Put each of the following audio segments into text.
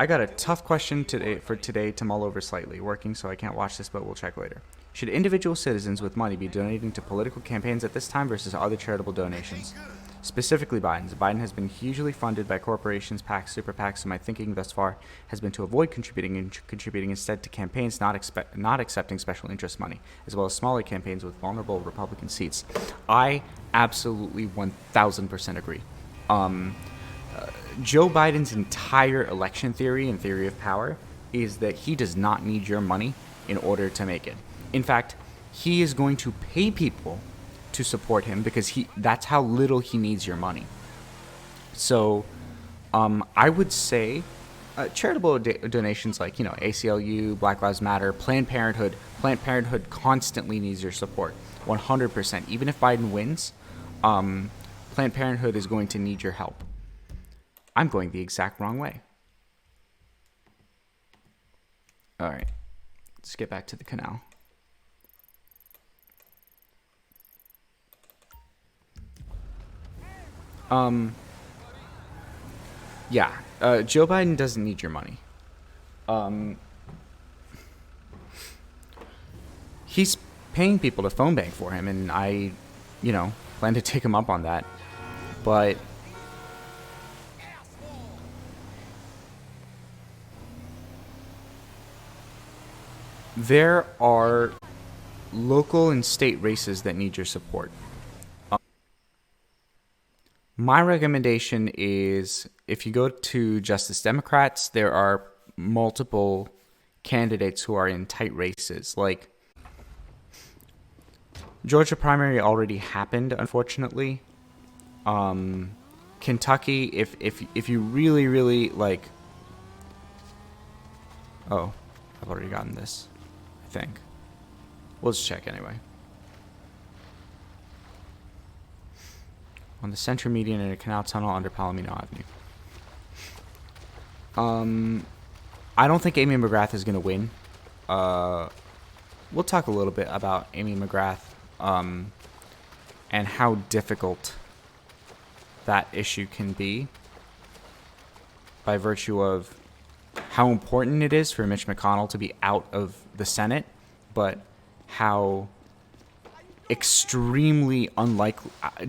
I got a tough question today to mull over slightly. Working, so I can't watch this, but we'll check later. Should individual citizens with money be donating to political campaigns at this time versus other charitable donations? Specifically Biden's. Biden has been hugely funded by corporations, PACs, super PACs, so my thinking thus far has been to avoid contributing instead to campaigns not accepting special interest money, as well as smaller campaigns with vulnerable Republican seats. I absolutely 1000% agree. Joe Biden's entire election theory and theory of power is that he does not need your money in order to make it. In fact, he is going to pay people to support him because that's how little he needs your money. So I would say charitable donations like, ACLU, Black Lives Matter, Planned Parenthood constantly needs your support, 100%. Even if Biden wins, Planned Parenthood is going to need your help. I'm going the exact wrong way. All right, let's get back to the canal. Joe Biden doesn't need your money. He's paying people to phone bank for him, and I, plan to take him up on that. But there are local and state races that need your support. My recommendation is if you go to Justice Democrats, there are multiple candidates who are in tight races. Like, Georgia primary already happened, unfortunately. Kentucky, if you really, really like... Oh, I've already gotten this, I think. We'll just check anyway. On the Central Median in a canal tunnel under Palomino Avenue. I don't think Amy McGrath is going to win. We'll talk a little bit about Amy McGrath and how difficult that issue can be by virtue of how important it is for Mitch McConnell to be out of the Senate, but how extremely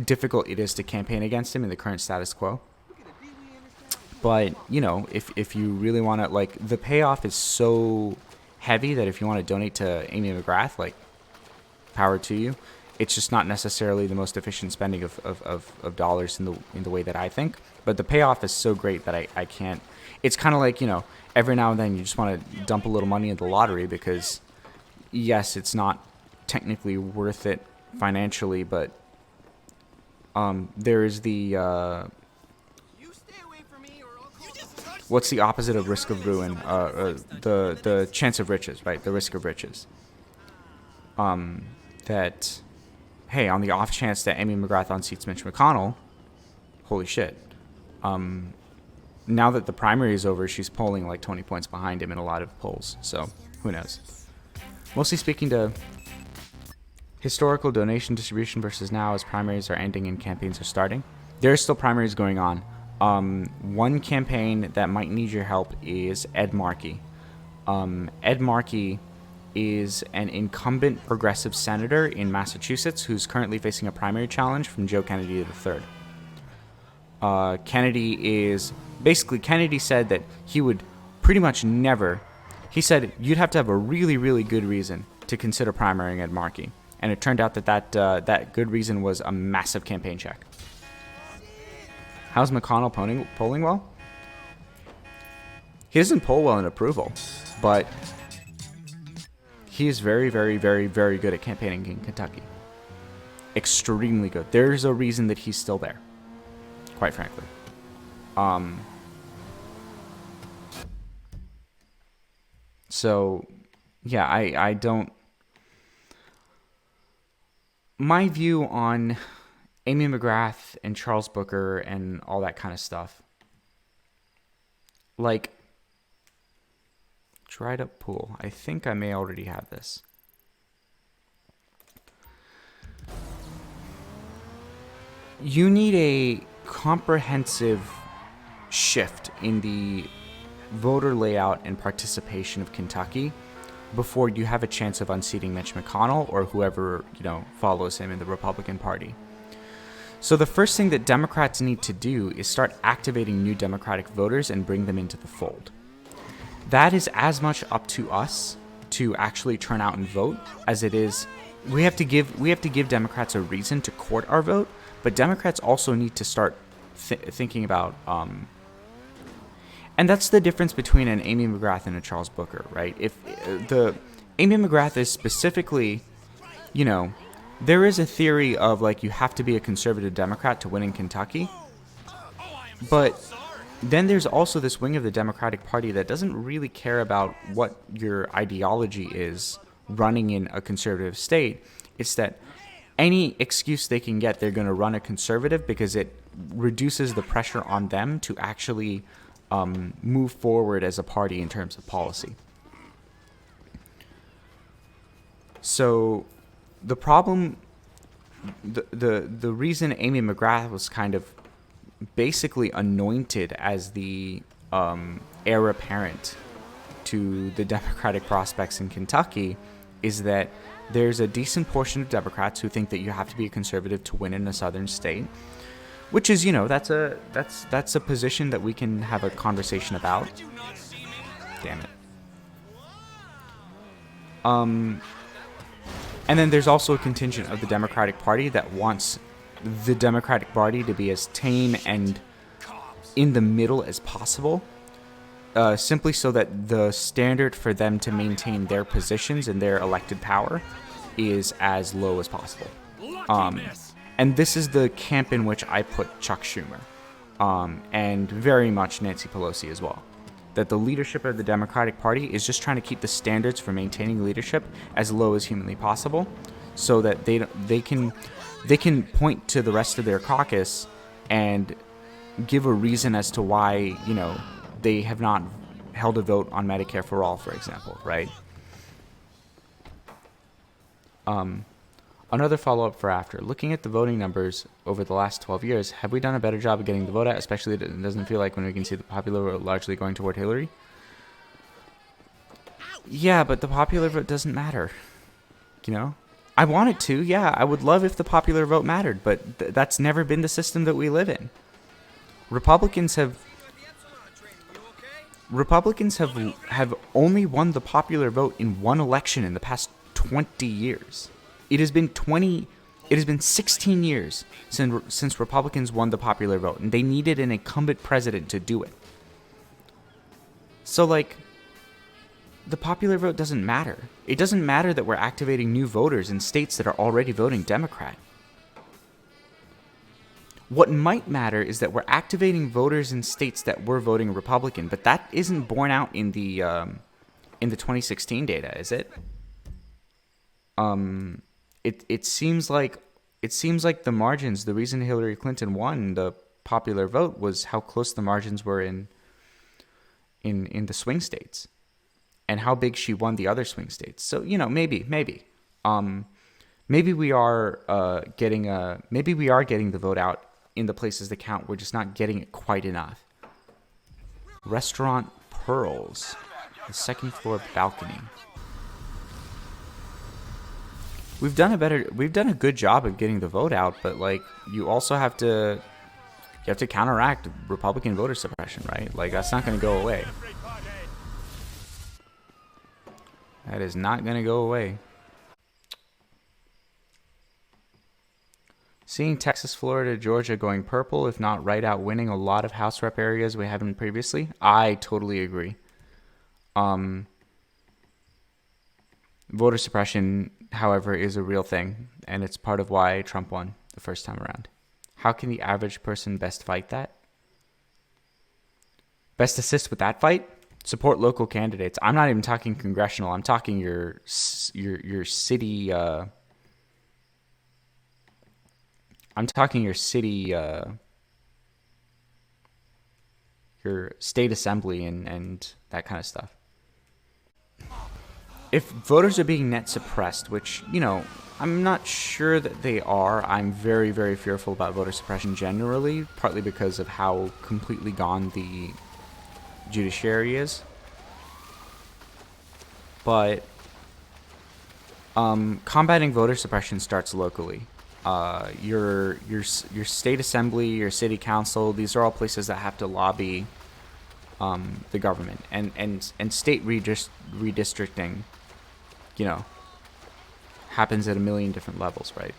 difficult it is to campaign against him in the current status quo. But, if you really want to, like, the payoff is so heavy that if you want to donate to Amy McGrath, like, power to you. It's just not necessarily the most efficient spending of dollars in the way that I think. But the payoff is so great that I can't. It's kind of like, every now and then you just want to dump a little money into the lottery because, yes, it's not technically worth it financially, but there is the what's the opposite of risk of ruin? The chance of riches, right? The risk of riches. That, hey, on the off chance that Amy McGrath unseats Mitch McConnell, holy shit. Now that the primary is over, she's polling like 20 points behind him in a lot of polls. So who knows? Mostly speaking to historical donation distribution versus now as primaries are ending and campaigns are starting. There are still primaries going on. One campaign that might need your help is Ed Markey. Ed Markey is an incumbent progressive senator in Massachusetts who's currently facing a primary challenge from Joe Kennedy III. Kennedy said that he would pretty much never. He said you'd have to have a really, really good reason to consider primarying Ed Markey. And it turned out that good reason was a massive campaign check. How's McConnell polling well? He doesn't poll well in approval, but he is very, very, very, very good at campaigning in Kentucky. Extremely good. There's a reason that he's still there, quite frankly. So, yeah, I don't... My view on Amy McGrath and Charles Booker and all that kind of stuff, like, dried up pool. I think I may already have this. You need a comprehensive shift in the voter layout and participation of Kentucky before you have a chance of unseating Mitch McConnell or whoever, follows him in the Republican Party. So the first thing that Democrats need to do is start activating new Democratic voters and bring them into the fold. That is as much up to us to actually turn out and vote as it is we have to give Democrats a reason to court our vote, but Democrats also need to start thinking about and that's the difference between an Amy McGrath and a Charles Booker, right? If the Amy McGrath is specifically, there is a theory of like you have to be a conservative Democrat to win in Kentucky, but then there's also this wing of the Democratic Party that doesn't really care about what your ideology is running in a conservative state. It's that any excuse they can get, they're going to run a conservative because it reduces the pressure on them to actually move forward as a party in terms of policy. So the problem, the reason Amy McGrath was kind of basically anointed as the heir apparent to the Democratic prospects in Kentucky is that there's a decent portion of Democrats who think that you have to be a conservative to win in a southern state, which is, that's a position that we can have a conversation about. Damn it. And then there's also a contingent of the Democratic Party that wants the Democratic Party to be as tame and in the middle as possible, simply so that the standard for them to maintain their positions and their elected power is as low as possible. And this is the camp in which I put Chuck Schumer, and very much Nancy Pelosi as well. That the leadership of the Democratic Party is just trying to keep the standards for maintaining leadership as low as humanly possible, so that they can point to the rest of their caucus and give a reason as to why they have not held a vote on Medicare for all, for example, right? Another follow-up for after. Looking at the voting numbers over the last 12 years, have we done a better job of getting the vote out, especially that it doesn't feel like when we can see the popular vote largely going toward Hillary? Yeah, but the popular vote doesn't matter. I want it to, yeah. I would love if the popular vote mattered, but that's never been the system that we live in. Republicans have only won the popular vote in one election in the past 20 years. It has been 16 years since Republicans won the popular vote, and they needed an incumbent president to do it. So, the popular vote doesn't matter. It doesn't matter that we're activating new voters in states that are already voting Democrat. What might matter is that we're activating voters in states that were voting Republican, but that isn't borne out in the 2016 data, is it? It seems like the margins, the reason Hillary Clinton won the popular vote was how close the margins were in the swing states, and how big she won the other swing states. So maybe we are getting the vote out in the places that count. We're just not getting it quite enough. Restaurant Pearls, the second floor balcony. We've done a good job of getting the vote out, but you also have to counteract Republican voter suppression, right? That's not going to go away. That is not going to go away. Seeing Texas, Florida, Georgia going purple, if not right out winning a lot of House rep areas we haven't previously. I totally agree. Voter suppression, however, is a real thing, and it's part of why Trump won the first time around. How can the average person best fight that? Best assist with that fight? Support local candidates. I'm not even talking congressional. I'm talking your city. I'm talking your city, your state assembly, and that kind of stuff. If voters are being net suppressed, which, I'm not sure that they are. I'm very, very fearful about voter suppression generally, partly because of how completely gone judiciary is. But combating voter suppression starts locally. Your state assembly, your city council, these are all places that have to lobby the government, and state redistricting, you know, happens at a million different levels, right?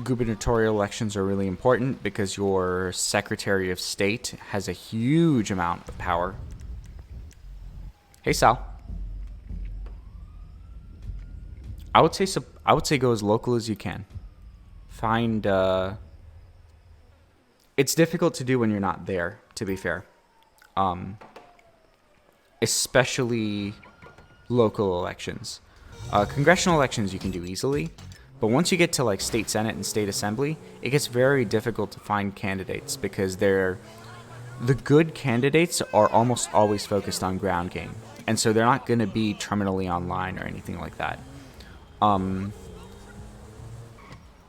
Gubernatorial elections are really important because your Secretary of State has a huge amount of power. Hey, Sal. I would say go as local as you can. Find it's difficult to do when you're not there, to be fair. Especially local elections. Congressional elections you can do easily, but once you get to like state senate and state assembly, it gets very difficult to find candidates because the good candidates are almost always focused on ground game, and so they're not going to be terminally online or anything like that.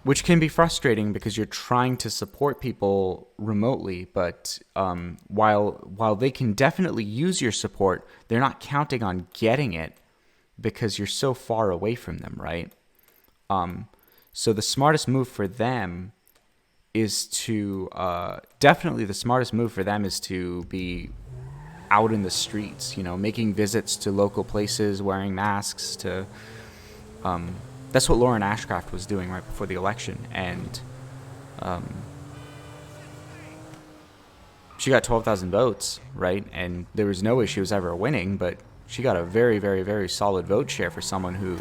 Which can be frustrating because you're trying to support people remotely, but while they can definitely use your support, they're not counting on getting it because you're so far away from them, right? So the smartest move for them is to definitely the smartest move for them is to be out in the streets, you know, making visits to local places, wearing masks. To that's what Lauren Ashcraft was doing right before the election, and she got 12,000 votes, right? And there was no way she was ever winning, but she got a very, very, very solid vote share for someone who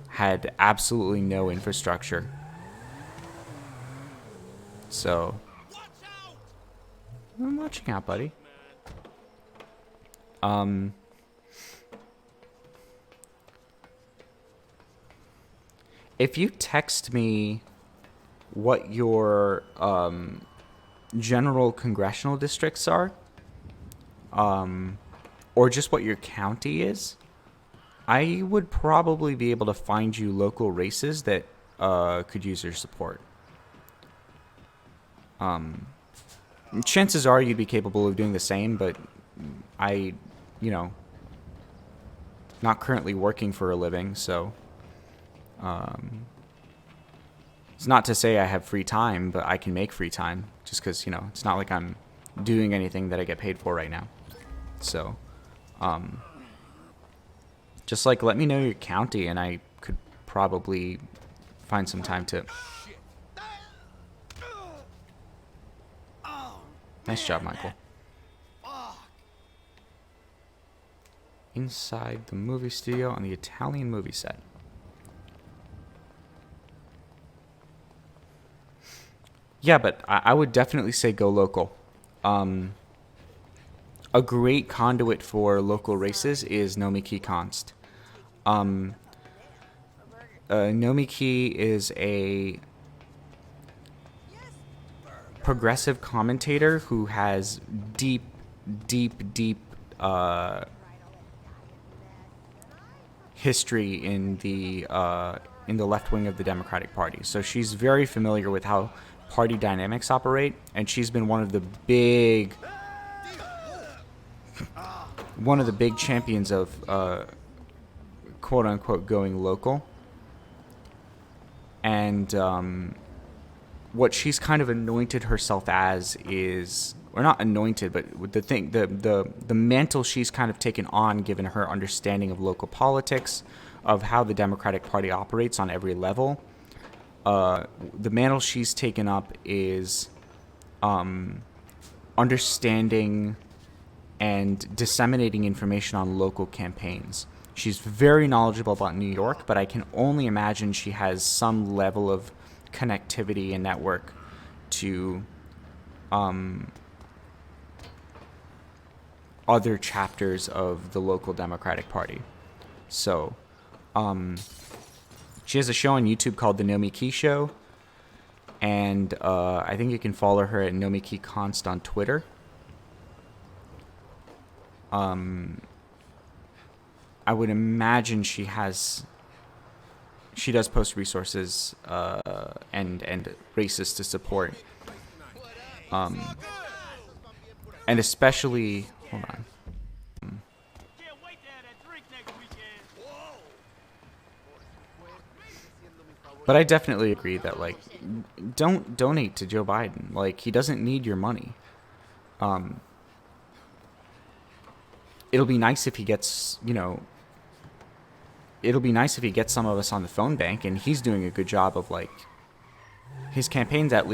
had absolutely no infrastructure. So, I'm watching out, buddy. If you text me what your general congressional districts are, or just what your county is, I would probably be able to find you local races that could use your support. Chances are you'd be capable of doing the same, but not currently working for a living, so it's not to say I have free time, but I can make free time just because, it's not like I'm doing anything that I get paid for right now. So, just let me know your county and I could probably find some time to... Nice job, Michael. Inside the movie studio on the Italian movie set. Yeah, but I would definitely say go local. A great conduit for local races is Nomiki Konst. Nomiki is a progressive commentator who has deep history in the left wing of the Democratic Party. So she's very familiar with how party dynamics operate, and she's been one of the big champions of quote unquote going local. And what she's kind of anointed herself as is, or not anointed, but the mantle she's kind of taken on, given her understanding of local politics, of how the Democratic Party operates on every level. The mantle she's taken up is understanding and disseminating information on local campaigns. She's very knowledgeable about New York, but I can only imagine she has some level of connectivity and network to other chapters of the local Democratic Party. So, she has a show on YouTube called The Nomiki Show, and I think you can follow her at Nomiki Konst on Twitter. I would imagine she does post resources and races to support. And especially, hold on. But I definitely agree that, like, don't donate to Joe Biden. Like, he doesn't need your money. It'll be nice if he gets, it'll be nice if he gets some of us on the phone bank, and he's doing a good job of, like, his campaign's at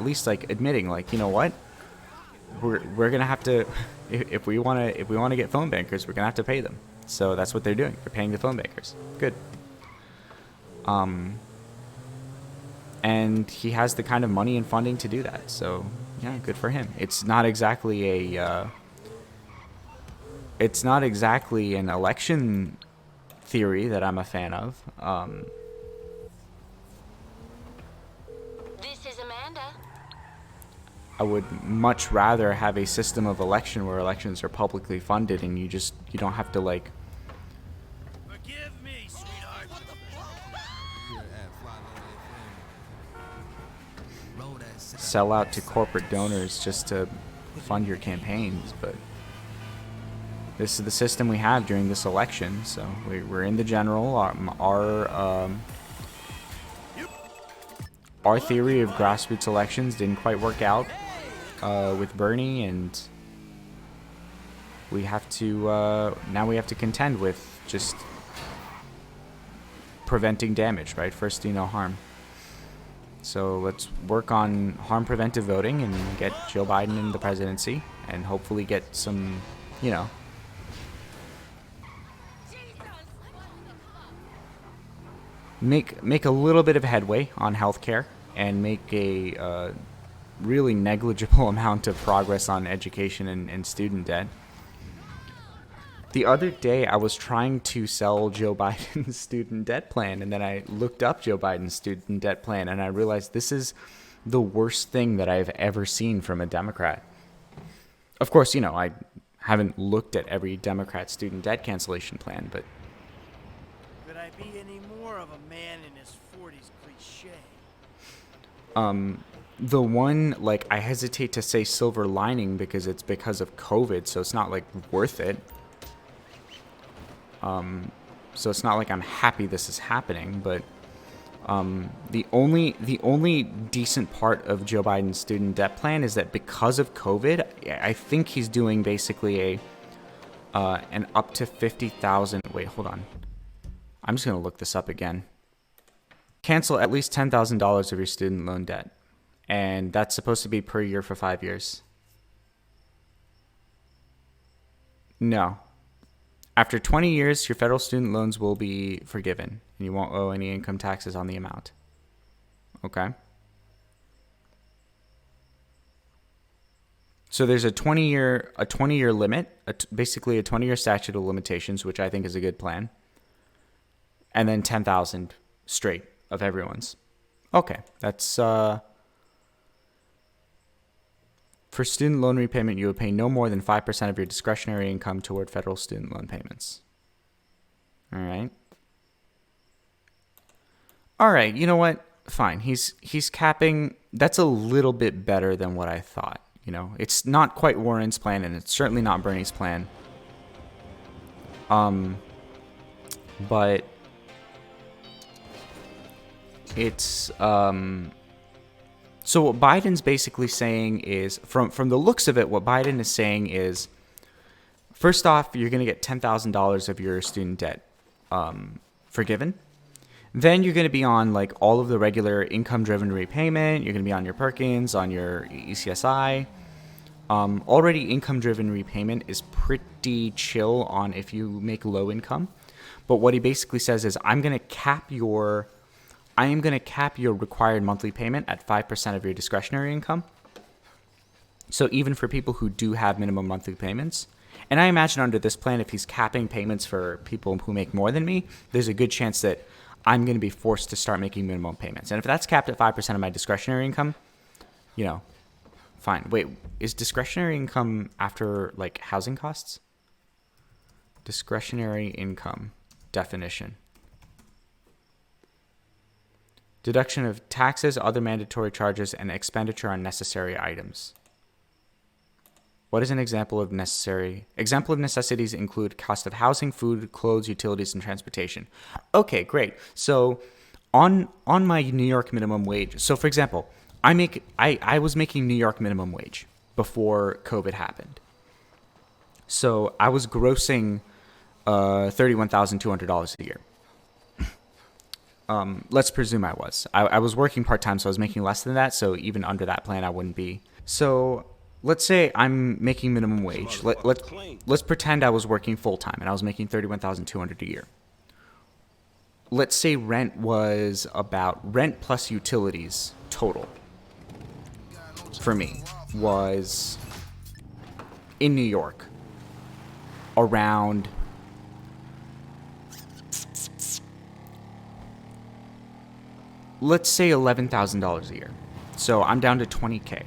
least like admitting, like, you know what, we're gonna have to, if we want to get phone bankers, we're gonna have to pay them. So that's what they're doing. They're paying the phone bankers. Good. And he has the kind of money and funding to do that. So yeah, good for him. It's not exactly an election theory that I'm a fan of. This is Amanda. I would much rather have a system of election where elections are publicly funded and you don't have to, like, Forgive me, sweetheart. sell out to corporate donors just to fund your campaigns. But this is the system we have during this election. So we're in the general. Our theory of grassroots elections didn't quite work out with Bernie, and we have to now we have to contend with just preventing damage, right? First do no harm. So let's work on harm preventive voting and get Joe Biden in the presidency, and hopefully get some, make a little bit of headway on healthcare, and make a really negligible amount of progress on education and student debt. The other day, I was trying to sell Joe Biden's student debt plan, and then I looked up Joe Biden's student debt plan, and I realized this is the worst thing that I've ever seen from a Democrat. Of course, I haven't looked at every Democrat student debt cancellation plan, but Could I be any more of a man in his 40s cliche? the one, like, I hesitate to say silver lining because it's because of COVID, so it's not, like, worth it. So it's not like I'm happy this is happening, but the only decent part of Joe Biden's student debt plan is that because of COVID, I think he's doing basically an up to 50,000. Wait, hold on. I'm just gonna look this up again. Cancel at least $10,000 of your student loan debt, and that's supposed to be per year for 5 years. No. After 20 years, your federal student loans will be forgiven, and you won't owe any income taxes on the amount. Okay? So there's a 20-year limit, basically a 20-year statute of limitations, which I think is a good plan. And then 10,000 straight of everyone's. Okay, that's for student loan repayment, you would pay no more than 5% of your discretionary income toward federal student loan payments. All right, you know what? Fine. He's capping. That's a little bit better than what I thought. It's not quite Warren's plan, and it's certainly not Bernie's plan. But it's so what Biden's basically saying is, from the looks of it, what Biden is saying is, first off, you're going to get $10,000 of your student debt forgiven. Then you're going to be on, like, all of the regular income-driven repayment. You're going to be on your Perkins, on your ECSI. Already income-driven repayment is pretty chill on if you make low income. But what he basically says is, I am going to cap your required monthly payment at 5% of your discretionary income. So even for people who do have minimum monthly payments, and I imagine under this plan, if he's capping payments for people who make more than me, there's a good chance that I'm going to be forced to start making minimum payments. And if that's capped at 5% of my discretionary income, fine. Wait, is discretionary income after, like, housing costs? Discretionary income definition. Deduction of taxes, other mandatory charges, and expenditure on necessary items. What is an example of necessary? Example of necessities include cost of housing, food, clothes, utilities, and transportation. Okay, great. So on my New York minimum wage. So for example, I was making New York minimum wage before COVID happened. So I was grossing $31,200 a year. Let's presume I was. I was working part-time, so I was making less than that. So even under that plan, I wouldn't be. So let's say I'm making minimum wage. Let's pretend I was working full-time and I was making $31,200 a year. Let's say rent plus utilities total for me was in New York around let's say $11,000 a year. So I'm down to $20K.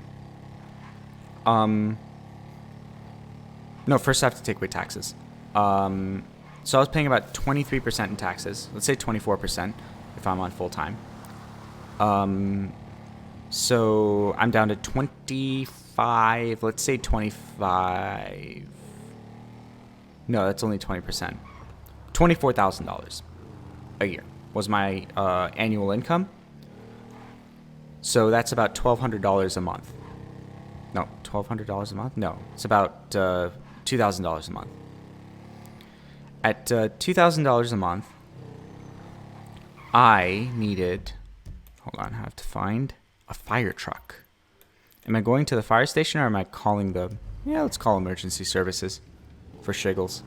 No, first I have to take away taxes. So I was paying about 23% in taxes. Let's say 24% if I'm on full time. So I'm down to 25. Let's say 25. No, that's only 20%. $24,000 a year was my annual income. So that's about $1,200 a month. No, $1,200 a month? No, it's about $2,000 a month. At $2,000 a month, I needed, hold on, I have to find a fire truck. Am I going to the fire station or am I calling let's call emergency services for shiggles.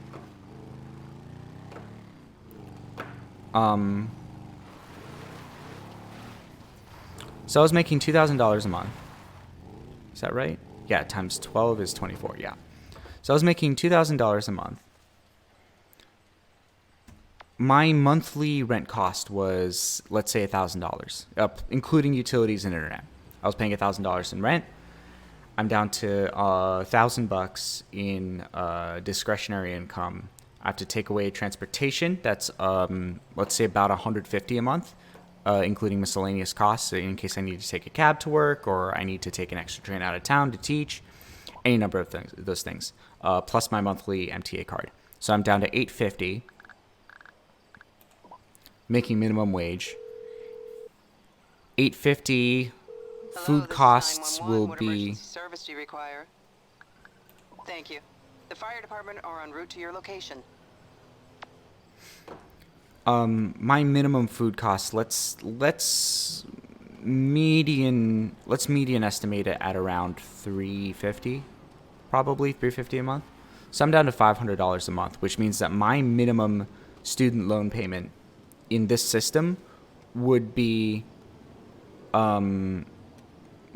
So I was making $2,000 a month. Is that right? Yeah, times 12 is 24, yeah. So I was making $2,000 a month. My monthly rent cost was, let's say, $1,000, including utilities and internet. I was paying $1,000 in rent. I'm down to $1,000 in discretionary income. I have to take away transportation. That's let's say about $150 a month, including miscellaneous costs in case I need to take a cab to work or I need to take an extra train out of town to teach. Any number of those things, plus my monthly MTA card. So I'm down to $850. Making minimum wage. $850. Food costs will what be. emergency service do you require? Thank you. The fire department are en route to your location. My minimum food costs. Let's median estimate it at around $350, probably $350 a month. So I'm down to $500 a month, which means that my minimum student loan payment in this system would be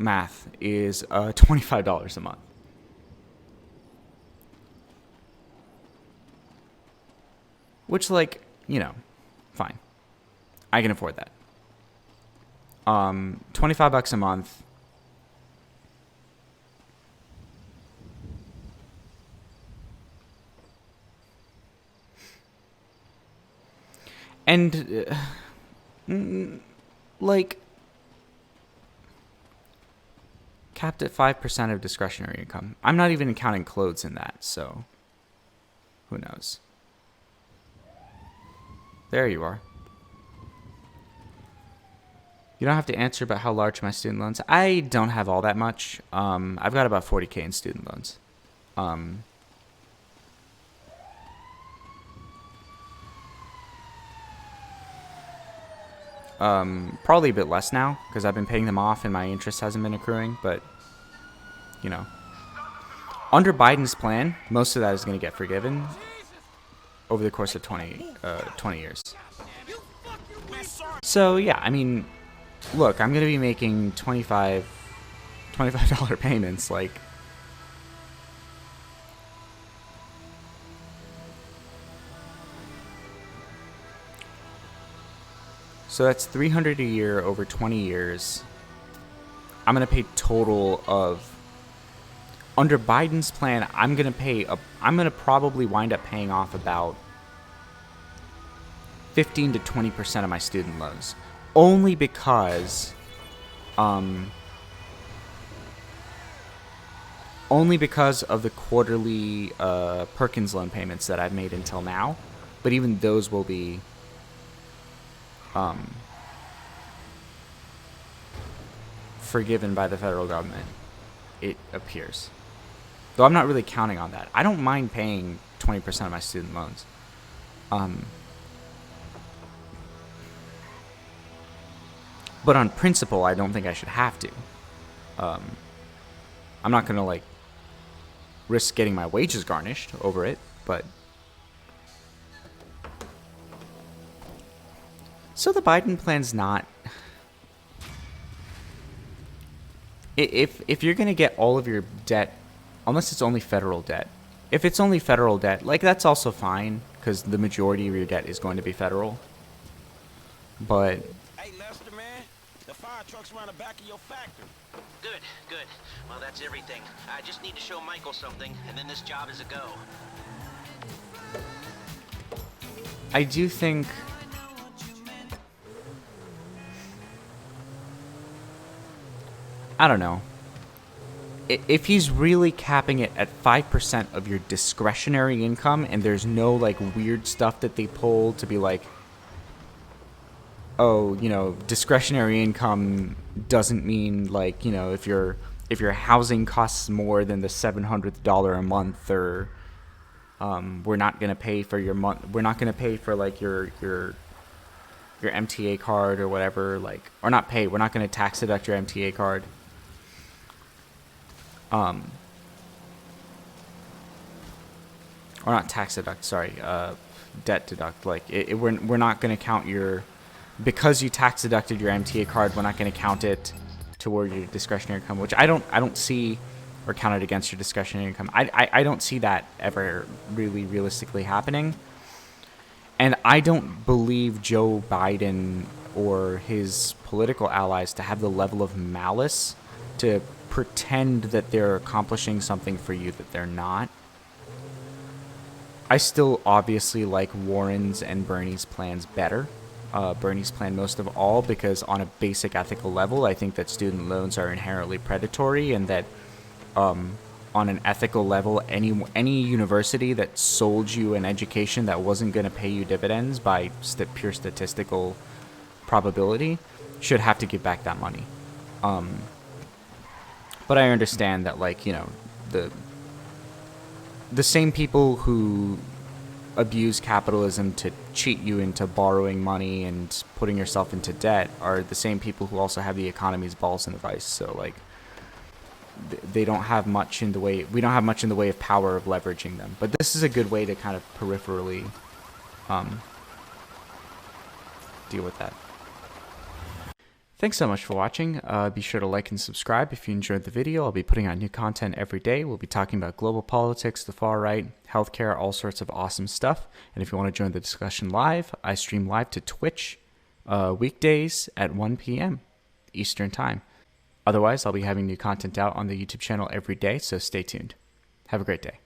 math is $25 a month. Which, like, fine. I can afford that. $25 a month. And, capped at 5% of discretionary income. I'm not even counting clothes in that, so who knows? There you are. You don't have to answer about how large my student loans. I don't have all that much. I've got about $40K in student loans. Probably a bit less now because I've been paying them off and my interest hasn't been accruing, but under Biden's plan, most of that is going to get forgiven over the course of 20 years. So yeah, I mean, look, I'm going to be making $25 payments, like, so that's $300 a year over 20 years. I'm going to pay total of, under Biden's plan, I'm going to probably wind up paying off about 15 to 20% of my student loans. only because of the quarterly Perkins loan payments that I've made until now. But even those will be forgiven by the federal government, it appears. Though I'm not really counting on that. I don't mind paying 20% of my student loans. But on principle, I don't think I should have to. I'm not going to, like, risk getting my wages garnished over it, but... So the Biden plan's not... If you're going to get all of your debt, unless it's only federal debt, if it's only federal debt, like, that's also fine, because the majority of your debt is going to be federal. But... Hey, Lester, man. The fire truck's around the back of your factory. Good, good. Well, that's everything. I just need to show Michael something, and then this job is a go. I do think... I don't know. If he's really capping it at 5% of your discretionary income, and there's no, like, weird stuff that they pull to be like, oh, you know, discretionary income doesn't mean, like, you know, if your housing costs more than the $700 a month, or we're not gonna pay for your month, we're not gonna pay for, like, your MTA card or whatever, like, or not pay, we're not gonna tax deduct your MTA card. Or not tax deduct, sorry, debt deduct. Like, we're not going to count your, because you tax deducted your MTA card, we're not going to count it toward your discretionary income, which I don't see, or count it against your discretionary income. I don't see that ever really realistically happening. And I don't believe Joe Biden or his political allies to have the level of malice to pretend that they're accomplishing something for you that they're not. I still obviously like Warren's and Bernie's plans better. Bernie's plan most of all, because on a basic ethical level, I think that student loans are inherently predatory, and that on an ethical level, any university that sold you an education that wasn't going to pay you dividends by pure statistical probability should have to give back that money. But I understand that, like, you know, the same people who abuse capitalism to cheat you into borrowing money and putting yourself into debt are the same people who also have the economy's balls in the vice. So, like, they don't have much in the way, we don't have much in the way of power of leveraging them. But this is a good way to kind of peripherally deal with that. Thanks so much for watching. Be sure to like and subscribe if you enjoyed the video. I'll be putting out new content every day. We'll be talking about global politics, the far right, healthcare, all sorts of awesome stuff. And if you want to join the discussion live, I stream live to Twitch weekdays at 1 p.m. Eastern Time. Otherwise, I'll be having new content out on the YouTube channel every day, so stay tuned. Have a great day.